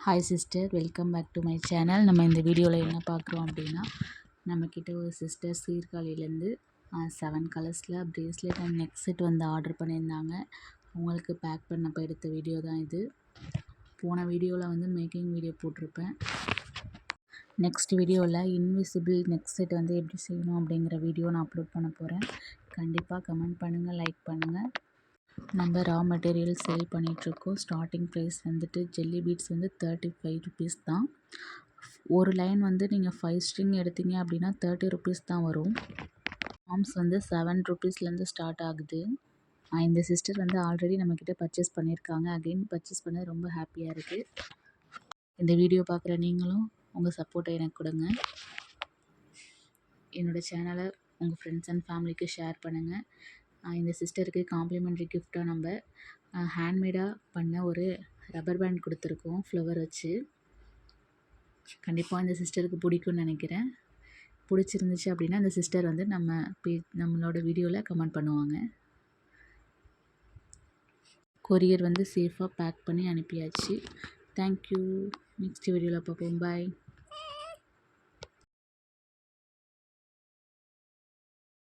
Hi sister, welcome back to my channel. நம்ம இந்த வீடியோவில் என்ன பார்க்குறோம் அப்படின்னா, நம்மக்கிட்ட ஒரு சிஸ்டர் சீர்காழிலேருந்து 7 கலர்ஸில் ப்ரேஸ்லெட் அண்ட் நெக் செட் வந்து ஆர்டர் பண்ணியிருந்தாங்க. அவங்களுக்கு பேக் பண்ணப்போ எடுத்த வீடியோ தான் இது. போன வீடியோவில் வந்து மேக்கிங் வீடியோ போட்டிருப்பேன். நெக்ஸ்ட் வீடியோவில் இன்விசிபிள் நெக் செட் வந்து எப்படி செய்யணும் அப்படிங்கிற வீடியோ நான் அப்லோட் பண்ண போகிறேன். கண்டிப்பாக கமெண்ட் பண்ணுங்கள், லைக் பண்ணுங்கள். நம்ம ரா மெட்டீரியல் சேல் பண்ணிகிட்ருக்கோம். ஸ்டார்டிங் ப்ரைஸ் வந்துட்டு ஜெல்லி பீட்ஸ் வந்து 35 ருபீஸ் தான். ஒரு லைன் வந்து நீங்கள் 5 ஸ்ட்ரிங் எடுத்தீங்க அப்படின்னா 30 ருபீஸ் தான் வரும். ஆர்ம்ஸ் வந்து 7 ருபீஸ்லேருந்து ஸ்டார்ட் ஆகுது. இந்த சிஸ்டர் வந்து ஆல்ரெடி நம்மக்கிட்ட பர்ச்சேஸ் பண்ணியிருக்காங்க. அகெயின் பர்ச்சேஸ் பண்ண ரொம்ப ஹாப்பியாக இருக்குது. இந்த வீடியோ பார்க்குற நீங்களும் உங்கள் சப்போர்ட்டை எனக்கு கொடுங்க. என்னோடய சேனலை உங்கள் ஃப்ரெண்ட்ஸ் அண்ட் ஃபேமிலிக்கு ஷேர் பண்ணுங்கள். இந்த சிஸ்டருக்கு காம்ப்ளிமெண்ட்ரி கிஃப்டாக நம்ம ஹேண்ட்மேடாக பண்ண ஒரு ரப்பர் பேண்ட் கொடுத்துருக்கோம் ஃப்ளவர் வச்சு. கண்டிப்பாக இந்த சிஸ்டருக்கு பிடிக்கும்னு நினைக்கிறேன். பிடிச்சிருந்துச்சு அப்படின்னா இந்த சிஸ்டர் வந்து நம்மளோட வீடியோவில் கமெண்ட் பண்ணுவாங்க. கொரியர் வந்து சேஃபாக பேக் பண்ணி அனுப்பியாச்சு. தேங்க்யூ. நெக்ஸ்ட் வீடியோவில் பார்ப்போம். பாய்.